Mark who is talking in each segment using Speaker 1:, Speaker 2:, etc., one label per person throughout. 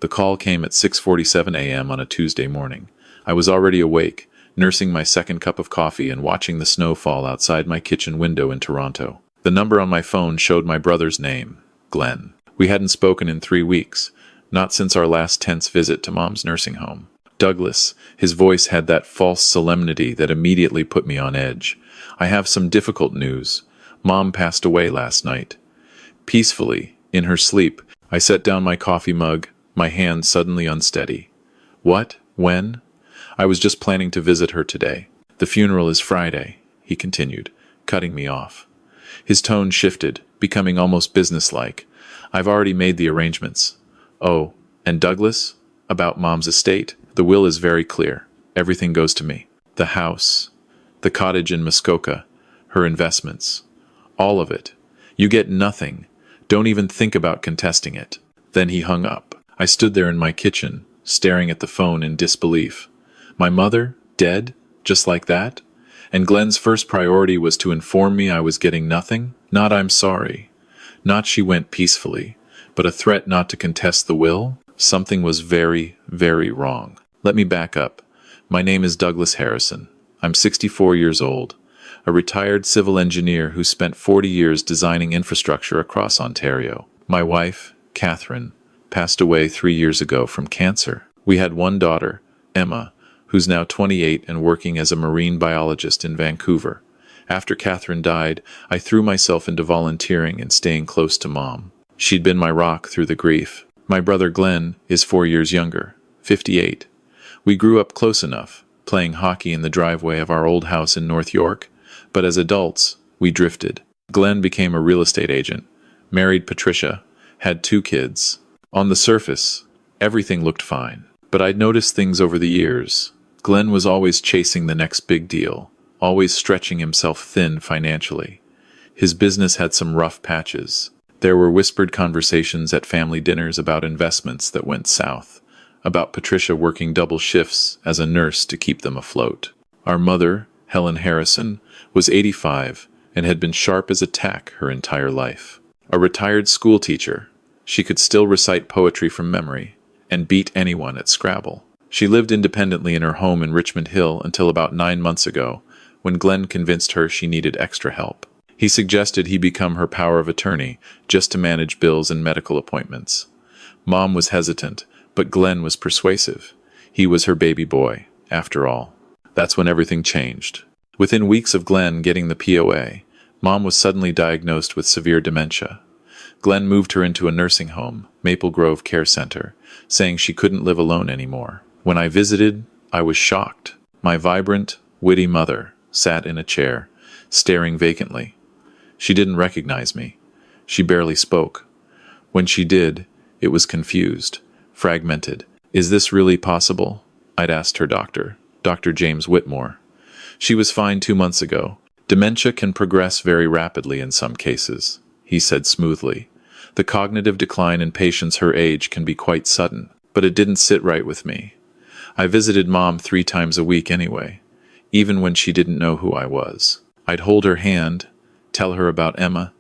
Speaker 1: The call came at 6:47 a.m. on a Tuesday morning. I was already awake, nursing my second cup of coffee and watching the snow fall outside my kitchen window in Toronto. The number on my phone showed my brother's name, Glenn. We hadn't spoken in 3 weeks, not since our last tense visit to Mom's nursing home. Douglas, his voice had that false solemnity that immediately put me on edge. I have some difficult news. Mom passed away last night. Peacefully, in her sleep, I set down my coffee mug, my hand suddenly unsteady. What? When? I was just planning to visit her today. The funeral is Friday, he continued, cutting me off. His tone shifted, becoming almost businesslike. I've already made the arrangements. Oh, and Douglas? About Mom's estate? The will is very clear. Everything goes to me. The house, the cottage in Muskoka, her investments. All of it. You get nothing. Don't even think about contesting it. Then he hung up. I stood there in my kitchen, staring at the phone in disbelief. My mother, dead, just like that? And Glenn's first priority was to inform me I was getting nothing? Not I'm sorry. Not she went peacefully, but a threat not to contest the will? Something was very, very wrong. Let me back up. My name is Douglas Harrison. I'm 64 years old, a retired civil engineer who spent 40 years designing infrastructure across Ontario. My wife, Catherine, passed away 3 years ago from cancer. We had one daughter, Emma, who's now 28 and working as a marine biologist in Vancouver. After Catherine died, I threw myself into volunteering and staying close to Mom. She'd been my rock through the grief. My brother Glenn is 4 years younger, 58. We grew up close enough, playing hockey in the driveway of our old house in North York, but as adults, we drifted. Glenn became a real estate agent, married Patricia, had 2 kids. On the surface, everything looked fine, but I'd noticed things over the years. Glenn was always chasing the next big deal, always stretching himself thin financially. His business had some rough patches. There were whispered conversations at family dinners about investments that went south, about Patricia working double shifts as a nurse to keep them afloat. Our mother, Helen Harrison, was 85 and had been sharp as a tack her entire life. A retired school teacher, she could still recite poetry from memory and beat anyone at Scrabble. She lived independently in her home in Richmond Hill until about 9 months ago, when Glenn convinced her she needed extra help. He suggested he become her power of attorney just to manage bills and medical appointments. Mom was hesitant, but Glenn was persuasive. He was her baby boy, after all. That's when everything changed. Within weeks of Glenn getting the POA, Mom was suddenly diagnosed with severe dementia. Glenn moved her into a nursing home, Maple Grove Care Center, saying she couldn't live alone anymore. When I visited, I was shocked. My vibrant, witty mother sat in a chair, staring vacantly. She didn't recognize me. She barely spoke. When she did, it was confused, fragmented. Is this really possible? I'd asked her doctor, Dr. James Whitmore. She was fine 2 months ago. Dementia can progress very rapidly in some cases, he said smoothly. The cognitive decline in patients her age can be quite sudden, but it didn't sit right with me. I visited Mom 3 times a week anyway, even when she didn't know who I was. I'd hold her hand, tell her about Emma,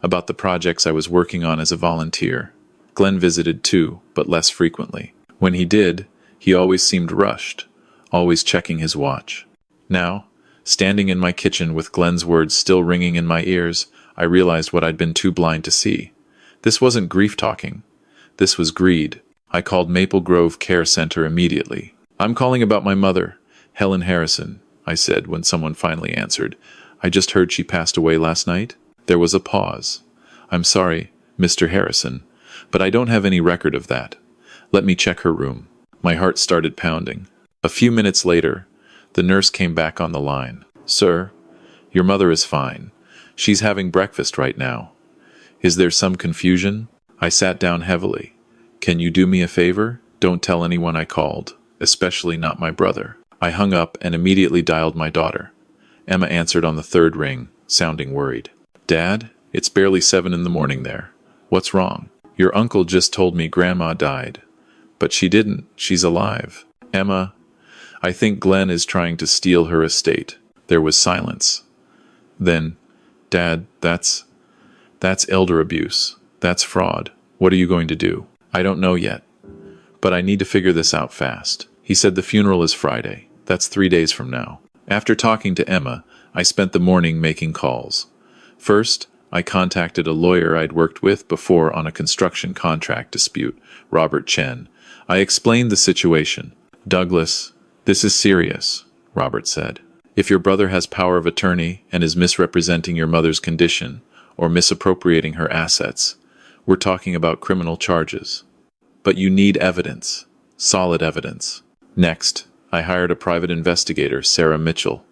Speaker 1: about the projects I was working on as a volunteer. Glenn visited too, but less frequently. When he did, he always seemed rushed, always checking his watch. Now, standing in my kitchen with Glenn's words still ringing in my ears, I realized what I'd been too blind to see. This wasn't grief talking. This was greed. I called Maple Grove Care Center immediately. I'm calling about my mother, Helen Harrison, I said when someone finally answered. I just heard she passed away last night. There was a pause. I'm sorry, Mr. Harrison, but I don't have any record of that. Let me check her room. My heart started pounding. A few minutes later, the nurse came back on the line. Sir, your mother is fine. She's having breakfast right now. Is there some confusion? I sat down heavily. Can you do me a favor? Don't tell anyone I called, especially not my brother. I hung up and immediately dialed my daughter. Emma answered on the 3rd ring, sounding worried. Dad, it's barely 7 in the morning there. What's wrong? Your uncle just told me Grandma died. But she didn't. She's alive. Emma, I think Glenn is trying to steal her estate. There was silence. Then, Dad, that's elder abuse. That's fraud. What are you going to do? I don't know yet. But I need to figure this out fast. He said the funeral is Friday. That's 3 days from now. After talking to Emma, I spent the morning making calls. First, I contacted a lawyer I'd worked with before on a construction contract dispute, Robert Chen. I explained the situation. "Douglas, this is serious," Robert said. "If your brother has power of attorney and is misrepresenting your mother's condition or misappropriating her assets, we're talking about criminal charges. But you need evidence, solid evidence." Next, I hired a private investigator, Sarah Mitchell.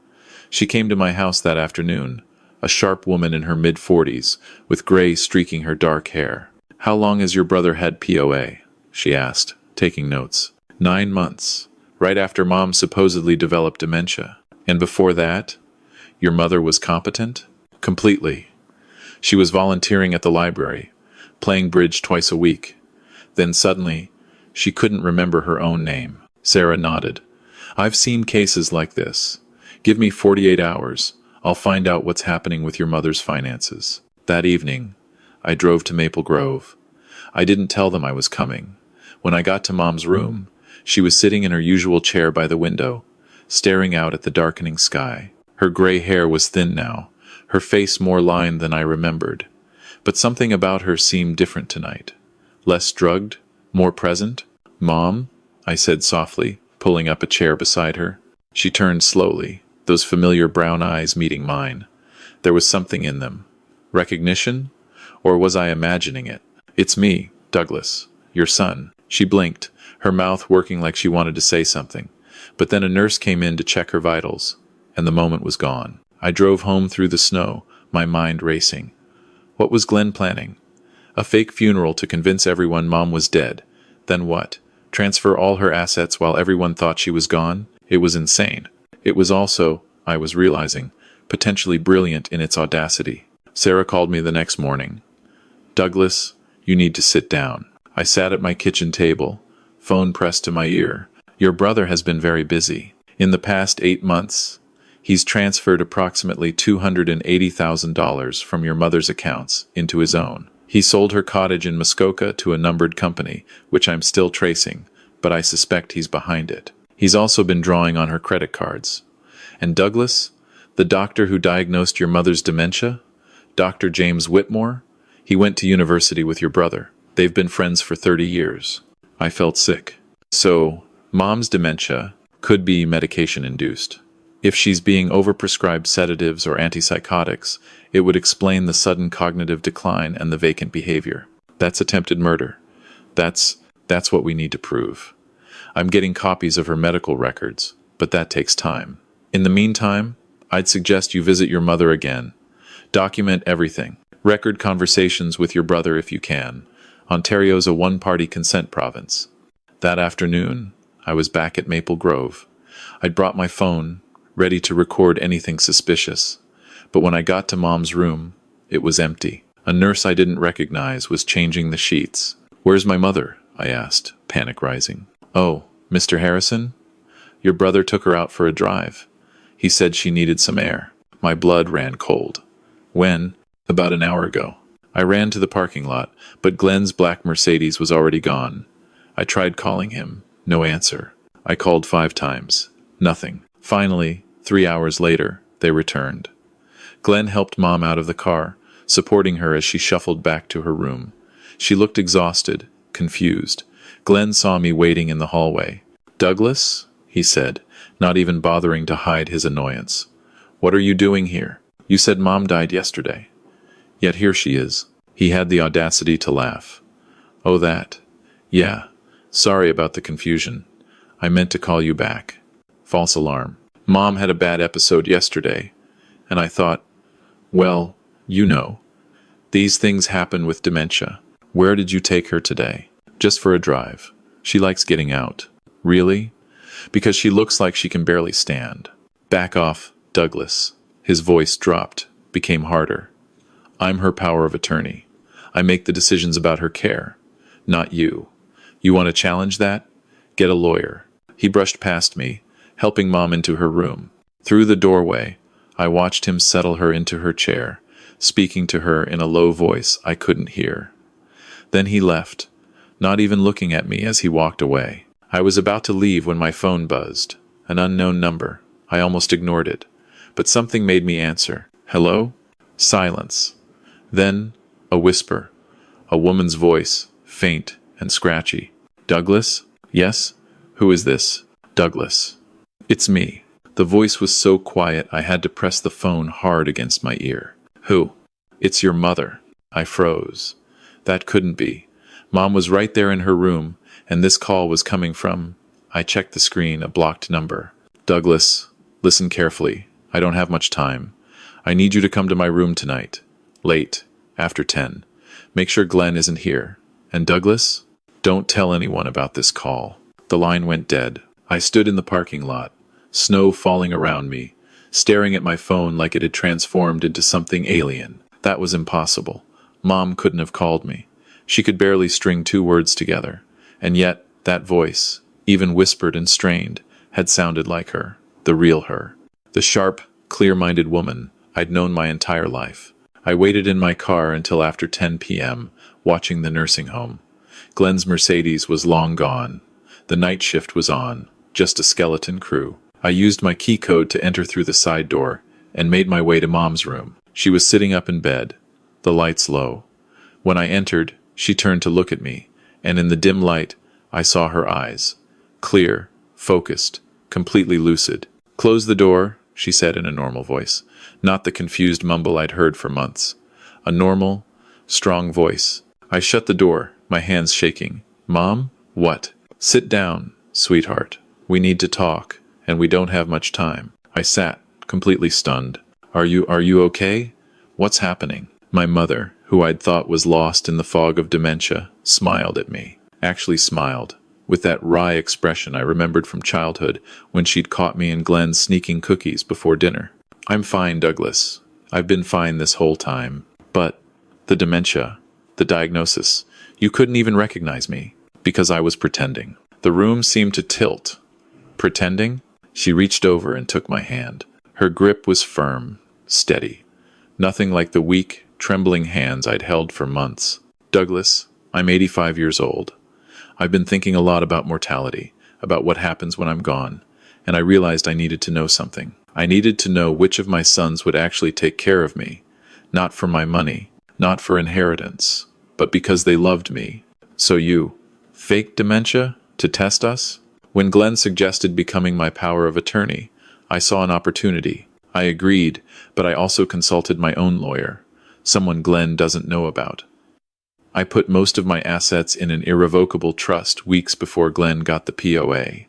Speaker 1: She came to my house that afternoon, a sharp woman in her mid-40s, with gray streaking her dark hair. "How long has your brother had POA?" she asked, taking notes. 9 months, right after Mom supposedly developed dementia. "And before that, your mother was competent?" "Completely. She was volunteering at the library, playing bridge twice a week. Then suddenly, she couldn't remember her own name." Sarah nodded. "I've seen cases like this. Give me 48 hours. I'll find out what's happening with your mother's finances." That evening, I drove to Maple Grove. I didn't tell them I was coming. When I got to Mom's room, she was sitting in her usual chair by the window, staring out at the darkening sky. Her gray hair was thin now, her face more lined than I remembered. But something about her seemed different tonight. Less drugged, more present. "Mom," I said softly, pulling up a chair beside her. She turned slowly, those familiar brown eyes meeting mine. There was something in them. Recognition? Or was I imagining it? "It's me, Douglas, your son." She blinked, her mouth working like she wanted to say something. But then a nurse came in to check her vitals, and the moment was gone. I drove home through the snow, my mind racing. What was Glenn planning? A fake funeral to convince everyone Mom was dead. Then what? Transfer all her assets while everyone thought she was gone? It was insane. It was also, I was realizing, potentially brilliant in its audacity. Sarah called me the next morning. "Douglas, you need to sit down." I sat at my kitchen table, phone pressed to my ear. "Your brother has been very busy. In the past 8 months, he's transferred approximately $280,000 from your mother's accounts into his own. He sold her cottage in Muskoka to a numbered company, which I'm still tracing, but I suspect he's behind it. He's also been drawing on her credit cards. And Douglas, the doctor who diagnosed your mother's dementia, Dr. James Whitmore, he went to university with your brother. They've been friends for 30 years. I felt sick. So, Mom's dementia could be medication-induced. If she's being overprescribed sedatives or antipsychotics, it would explain the sudden cognitive decline and the vacant behavior. That's attempted murder. That's what we need to prove. I'm getting copies of her medical records, but that takes time. In the meantime, I'd suggest you visit your mother again. Document everything. Record conversations with your brother if you can. Ontario's a one-party consent province. That afternoon, I was back at Maple Grove. I'd brought my phone, ready to record anything suspicious. But when I got to Mom's room, it was empty. A nurse I didn't recognize was changing the sheets. "Where's my mother?" I asked, panic rising. "Oh, Mr. Harrison? Your brother took her out for a drive. He said she needed some air." My blood ran cold. "When?" "About an hour ago." I ran to the parking lot, but Glenn's black Mercedes was already gone. I tried calling him. No answer. I called 5 times. Nothing. Finally, 3 hours later, they returned. Glenn helped Mom out of the car, supporting her as she shuffled back to her room. She looked exhausted, confused. Glenn saw me waiting in the hallway. "Douglas?" he said, not even bothering to hide his annoyance. "What are you doing here? You said Mom died yesterday. Yet here she is." He had the audacity to laugh. "Oh, that? Yeah. Sorry about the confusion. I meant to call you back. False alarm. Mom had a bad episode yesterday, and I thought, well, you know, these things happen with dementia. Where did you take her today?" "Just for a drive. She likes getting out." "Really? Because she looks like she can barely stand." "Back off, Douglas." His voice dropped, became harder. "I'm her power of attorney. I make the decisions about her care, not you. You want to challenge that? Get a lawyer." He brushed past me, helping Mom into her room. Through the doorway, I watched him settle her into her chair, speaking to her in a low voice I couldn't hear. Then he left, not even looking at me as he walked away. I was about to leave when my phone buzzed. An unknown number. I almost ignored it. But something made me answer. Hello? Silence. Then, a whisper. A woman's voice, faint and scratchy. Douglas? Yes? Who is this? Douglas. It's me. The voice was so quiet I had to press the phone hard against my ear. Who? It's your mother. I froze. That couldn't be. Mom was right there in her room, and this call was coming from... I checked the screen, a blocked number. Douglas, listen carefully. I don't have much time. I need you to come to my room tonight. Late. After 10. Make sure Glenn isn't here. And Douglas? Don't tell anyone about this call. The line went dead. I stood in the parking lot, snow falling around me, staring at my phone like it had transformed into something alien. That was impossible. Mom couldn't have called me. She could barely string 2 words together. And yet, that voice, even whispered and strained, had sounded like her. The real her. The sharp, clear-minded woman I'd known my entire life. I waited in my car until after 10 p.m., watching the nursing home. Glenn's Mercedes was long gone. The night shift was on, just a skeleton crew. I used my key code to enter through the side door and made my way to Mom's room. She was sitting up in bed, the lights low. When I entered, she turned to look at me, and in the dim light, I saw her eyes. Clear, focused, completely lucid. Close the door, she said in a normal voice, not the confused mumble I'd heard for months. A normal, strong voice. I shut the door, my hands shaking. Mom? What? Sit down, sweetheart. We need to talk, and we don't have much time. I sat, completely stunned. Are you okay? What's happening? My mother, who I'd thought was lost in the fog of dementia, smiled at me. Actually smiled, with that wry expression I remembered from childhood when she'd caught me and Glenn sneaking cookies before dinner. I'm fine, Douglas. I've been fine this whole time. But the dementia, the diagnosis, you couldn't even recognize me, because I was pretending. The room seemed to tilt. Pretending? She reached over and took my hand. Her grip was firm, steady. Nothing like the weak, trembling hands I'd held for months. Douglas, I'm 85 years old. I've been thinking a lot about mortality, about what happens when I'm gone, and I realized I needed to know something. I needed to know which of my sons would actually take care of me, not for my money, not for inheritance, but because they loved me. So you, fake dementia, to test us? When Glenn suggested becoming my power of attorney, I saw an opportunity. I agreed, but I also consulted my own lawyer, someone Glenn doesn't know about. I put most of my assets in an irrevocable trust weeks before Glenn got the POA.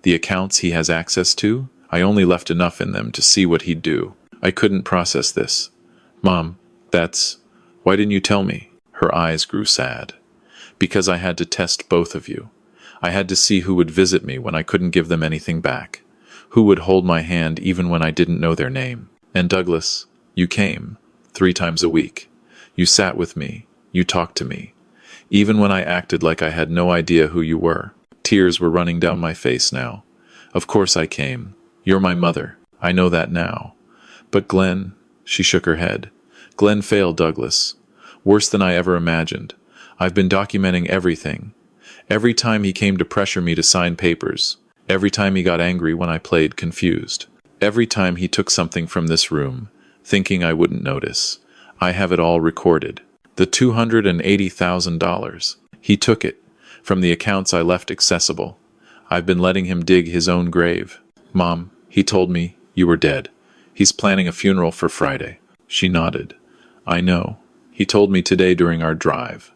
Speaker 1: The accounts he has access to, I only left enough in them to see what he'd do. I couldn't process this. Mom, why didn't you tell me? Her eyes grew sad. Because I had to test both of you. I had to see who would visit me when I couldn't give them anything back. Who would hold my hand even when I didn't know their name. And Douglas, you came, 3 times a week. You sat with me. You talked to me. Even when I acted like I had no idea who you were. Tears were running down my face now. Of course I came. You're my mother. I know that now. But Glenn, she shook her head. Glenn failed, Douglas. Worse than I ever imagined. I've been documenting everything. Every time he came to pressure me to sign papers. Every time he got angry when I played confused. Every time he took something from this room, thinking I wouldn't notice. I have it all recorded. The $280,000. He took it, from the accounts I left accessible. I've been letting him dig his own grave. Mom, he told me you were dead. He's planning a funeral for Friday. She nodded. I know. He told me today during our drive.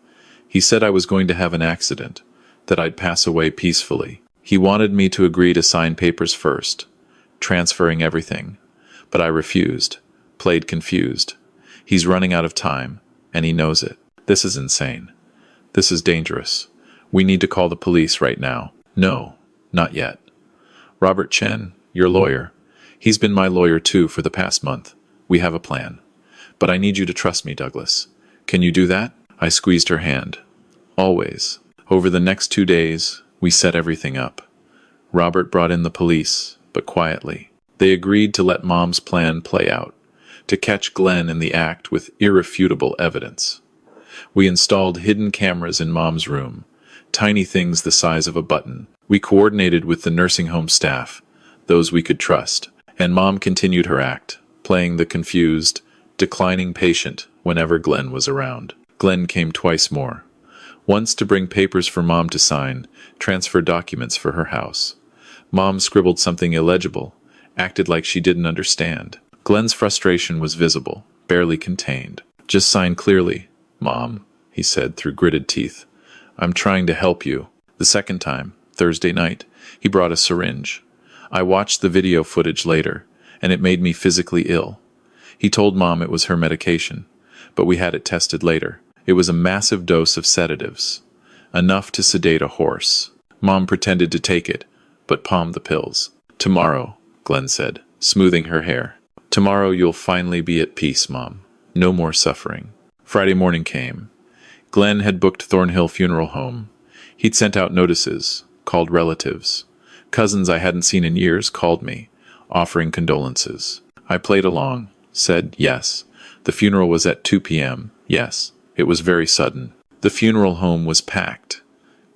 Speaker 1: He said I was going to have an accident, that I'd pass away peacefully. He wanted me to agree to sign papers first, transferring everything. But I refused, played confused. He's running out of time, and he knows it. This is insane. This is dangerous. We need to call the police right now. No, not yet. Robert Chen, your lawyer. He's been my lawyer too for the past month. We have a plan. But I need you to trust me, Douglas. Can you do that? I squeezed her hand. Always. Over the next 2 days, we set everything up. Robert brought in the police, but quietly. They agreed to let Mom's plan play out, to catch Glenn in the act with irrefutable evidence. We installed hidden cameras in Mom's room, tiny things the size of a button. We coordinated with the nursing home staff, those we could trust, and Mom continued her act, playing the confused, declining patient whenever Glenn was around. Glenn came twice more. Once to bring papers for Mom to sign, transfer documents for her house. Mom scribbled something illegible, acted like she didn't understand. Glenn's frustration was visible, barely contained. "Just sign clearly, Mom," he said through gritted teeth. "I'm trying to help you." The second time, Thursday night, he brought a syringe. I watched the video footage later, and it made me physically ill. He told Mom it was her medication, but we had it tested later. It was a massive dose of sedatives, enough to sedate a horse. Mom pretended to take it, but palmed the pills. "Tomorrow," Glenn said, smoothing her hair. "Tomorrow you'll finally be at peace, Mom. No more suffering." Friday morning came. Glenn had booked Thornhill Funeral Home. He'd sent out notices, called relatives. Cousins I hadn't seen in years called me, offering condolences. I played along, said yes. The funeral was at 2 p.m. Yes, it was very sudden. The funeral home was packed.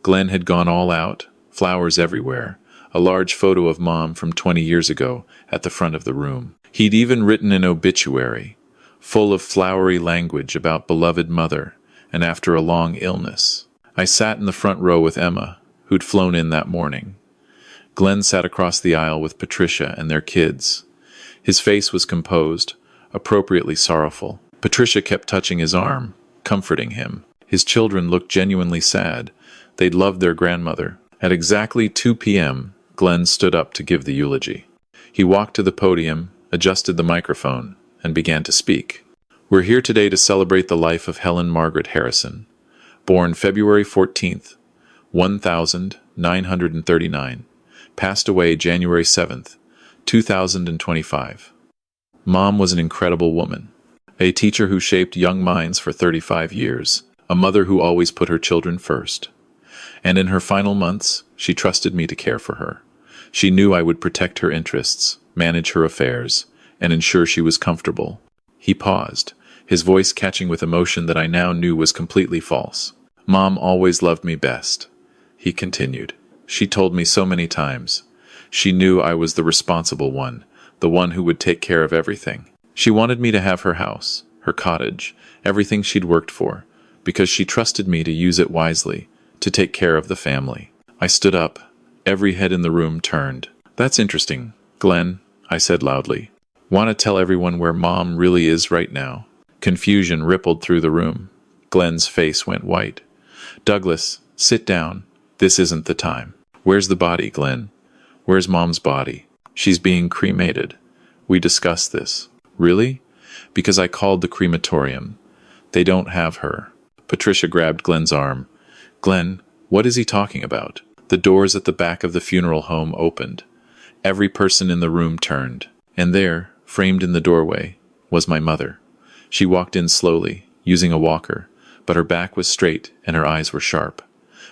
Speaker 1: Glenn had gone all out, flowers everywhere, a large photo of Mom from 20 years ago at the front of the room. He'd even written an obituary, full of flowery language about beloved mother, and after a long illness. I sat in the front row with Emma, who'd flown in that morning. Glenn sat across the aisle with Patricia and their kids. His face was composed, appropriately sorrowful. Patricia kept touching his arm, comforting him. His children looked genuinely sad. They'd loved their grandmother. At exactly 2 p.m., Glenn stood up to give the eulogy. He walked to the podium, adjusted the microphone, and began to speak. "We're here today to celebrate the life of Helen Margaret Harrison, born February 14th, 1939, passed away January 7th, 2025. Mom was an incredible woman, a teacher who shaped young minds for 35 years, a mother who always put her children first. And in her final months, she trusted me to care for her. She knew I would protect her interests, manage her affairs, and ensure she was comfortable." He paused, his voice catching with emotion that I now knew was completely false. "Mom always loved me best," he continued. "She told me so many times. She knew I was the responsible one, the one who would take care of everything. She wanted me to have her house, her cottage, everything she'd worked for, because she trusted me to use it wisely, to take care of the family." I stood up. Every head in the room turned. "That's interesting, Glenn," I said loudly. "Want to tell everyone where Mom really is right now?" Confusion rippled through the room. Glenn's face went white. "Douglas, sit down. This isn't the time." "Where's the body, Glenn? Where's Mom's body?" "She's being cremated. We discussed this." "Really?" "Because I called the crematorium. They don't have her." Patricia grabbed Glenn's arm. "Glenn, what is he talking about?" The doors at the back of the funeral home opened. Every person in the room turned. And there, framed in the doorway, was my mother. She walked in slowly, using a walker, but her back was straight and her eyes were sharp.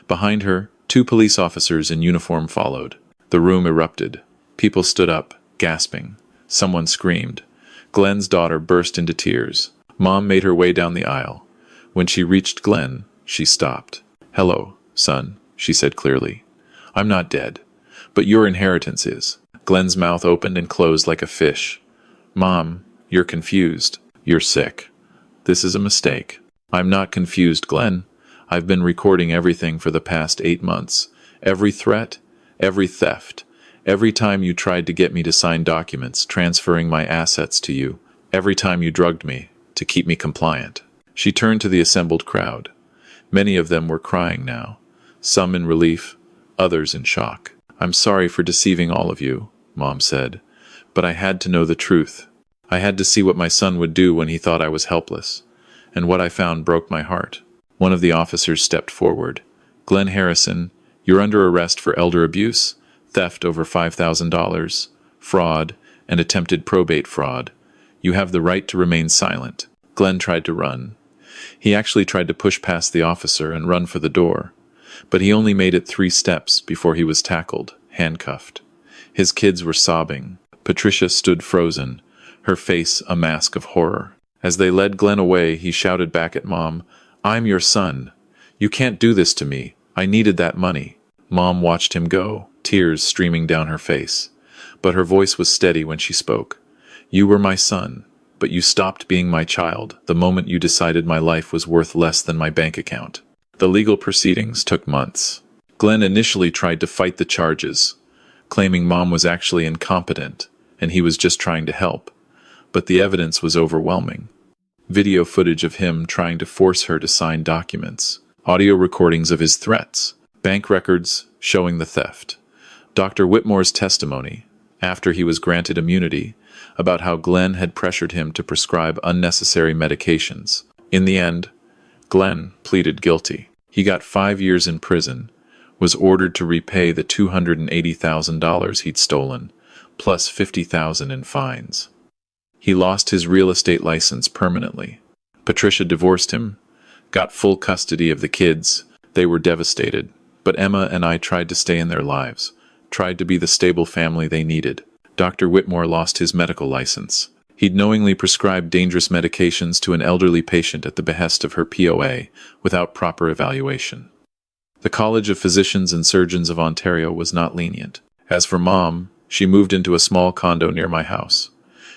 Speaker 1: Behind her, 2 police officers in uniform followed. The room erupted. People stood up, gasping. Someone screamed. Glenn's daughter burst into tears. Mom made her way down the aisle. When she reached Glenn, she stopped. "Hello, son," she said clearly. "I'm not dead, but your inheritance is." Glenn's mouth opened and closed like a fish. "Mom, you're confused. You're sick. This is a mistake." "I'm not confused, Glenn. I've been recording everything for the past 8 months. Every threat, every theft, every time you tried to get me to sign documents transferring my assets to you, every time you drugged me to keep me compliant." She turned to the assembled crowd. Many of them were crying now, some in relief, others in shock. "I'm sorry for deceiving all of you," Mom said, "but I had to know the truth. I had to see what my son would do when he thought I was helpless, and what I found broke my heart." One of the officers stepped forward. "Glenn Harrison, you're under arrest for elder abuse, theft over $5,000, fraud, and attempted probate fraud. You have the right to remain silent." Glenn tried to run. He actually tried to push past the officer and run for the door, but he only made it 3 steps before he was tackled, handcuffed. His kids were sobbing. Patricia stood frozen, her face a mask of horror. As they led Glenn away, he shouted back at Mom, "I'm your son. You can't do this to me. I needed that money. Mom watched him go, tears streaming down her face. But her voice was steady when she spoke. You were my son, but you stopped being my child the moment you decided my life was worth less than my bank account. The legal proceedings took months. Glenn initially tried to fight the charges, claiming Mom was actually incompetent and he was just trying to help. But the evidence was overwhelming. Video footage of him trying to force her to sign documents, audio recordings of his threats, bank records showing the theft. Dr. Whitmore's testimony, after he was granted immunity, about how Glenn had pressured him to prescribe unnecessary medications. In the end, Glenn pleaded guilty. He got 5 years in prison, was ordered to repay the $280,000 he'd stolen, plus $50,000 in fines. He lost his real estate license permanently. Patricia divorced him, got full custody of the kids. They were devastated, but Emma and I tried to stay in their lives, tried to be the stable family they needed. Dr. Whitmore lost his medical license. He'd knowingly prescribed dangerous medications to an elderly patient at the behest of her POA without proper evaluation. The College of Physicians and Surgeons of Ontario was not lenient. As for Mom, she moved into a small condo near my house.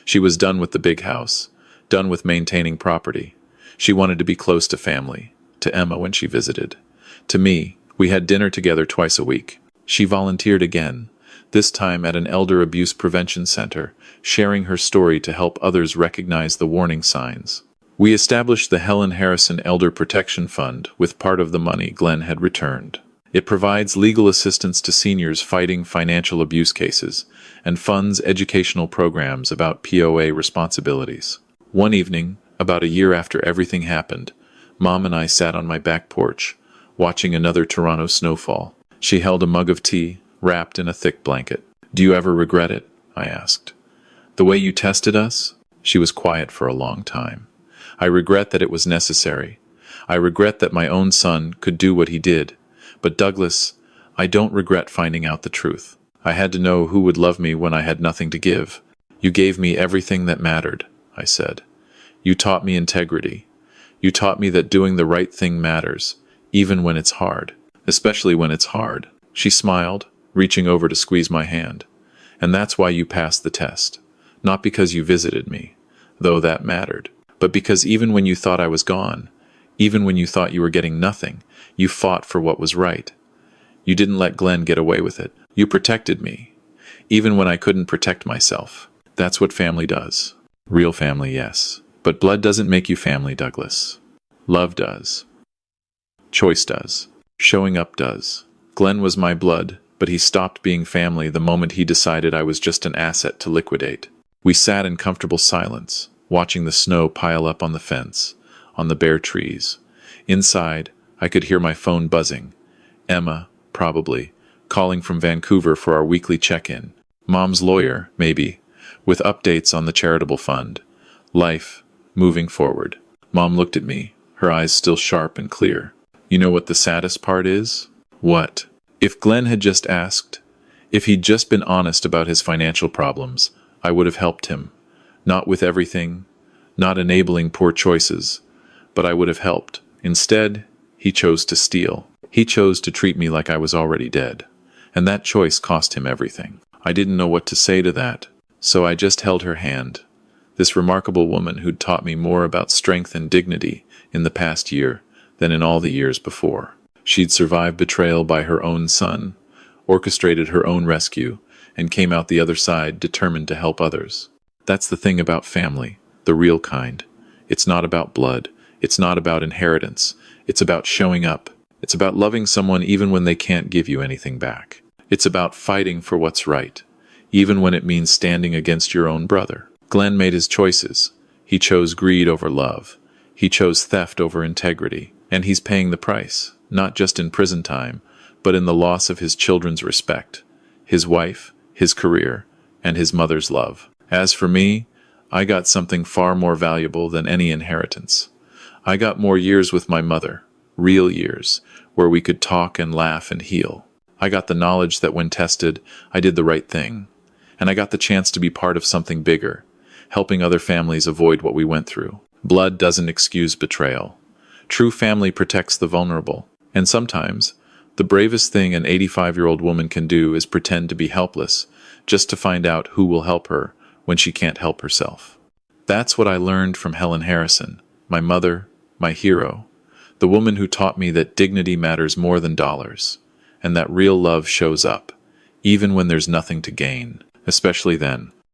Speaker 1: She was done with the big house, done with maintaining property. She wanted to be close to family, to Emma when she visited. To me, we had dinner together twice a week. She volunteered again, this time at an elder abuse prevention center, sharing her story to help others recognize the warning signs. We established the Helen Harrison Elder Protection Fund with part of the money Glenn had returned. It provides legal assistance to seniors fighting financial abuse cases and funds educational programs about POA responsibilities. One evening, about a year after everything happened, Mom and I sat on my back porch, watching another Toronto snowfall. She held a mug of tea, wrapped in a thick blanket. "Do you ever regret it?" I asked. "The way you tested us?" She was quiet for a long time. "I regret that it was necessary. I regret that my own son could do what he did. But Douglas, I don't regret finding out the truth. I had to know who would love me when I had nothing to give. You gave me everything that mattered," I said. "You taught me integrity. You taught me that doing the right thing matters, even when it's hard, especially when it's hard." She smiled, reaching over to squeeze my hand. "And that's why you passed the test. Not because you visited me, though that mattered, but because even when you thought I was gone, even when you thought you were getting nothing, you fought for what was right. You didn't let Glenn get away with it. You protected me, even when I couldn't protect myself. That's what family does. Real family, yes. But blood doesn't make you family, Douglas. Love does. Choice does. Showing up does. Glenn was my blood, but he stopped being family the moment he decided I was just an asset to liquidate. We sat in comfortable silence, watching the snow pile up on the fence, on the bare trees. Inside, I could hear my phone buzzing. Emma, probably, calling from Vancouver for our weekly check-in. Mom's lawyer, maybe, with updates on the charitable fund. Life, moving forward. Mom looked at me, her eyes still sharp and clear. "You know what the saddest part is?" "What?" "If Glenn had just asked, if he'd just been honest about his financial problems, I would have helped him. Not with everything, not enabling poor choices, but I would have helped. Instead, he chose to steal. He chose to treat me like I was already dead. And that choice cost him everything." I didn't know what to say to that, so I just held her hand. This remarkable woman who'd taught me more about strength and dignity in the past year than in all the years before. She'd survived betrayal by her own son, orchestrated her own rescue, and came out the other side determined to help others. That's the thing about family, the real kind. It's not about blood. It's not about inheritance. It's about showing up. It's about loving someone even when they can't give you anything back. It's about fighting for what's right, even when it means standing against your own brother. Glenn made his choices. He chose greed over love. He chose theft over integrity. And he's paying the price, not just in prison time, but in the loss of his children's respect, his wife, his career, and his mother's love. As for me, I got something far more valuable than any inheritance. I got more years with my mother, real years, where we could talk and laugh and heal. I got the knowledge that when tested, I did the right thing. And I got the chance to be part of something bigger, helping other families avoid what we went through. Blood doesn't excuse betrayal. True family protects the vulnerable. And sometimes, The bravest thing an 85-year-old woman can do is pretend to be helpless, just to find out who will help her when she can't help herself. That's what I learned from Helen Harrison, my mother, my hero, the woman who taught me that dignity matters more than dollars, and that real love shows up, even when there's nothing to gain, especially then,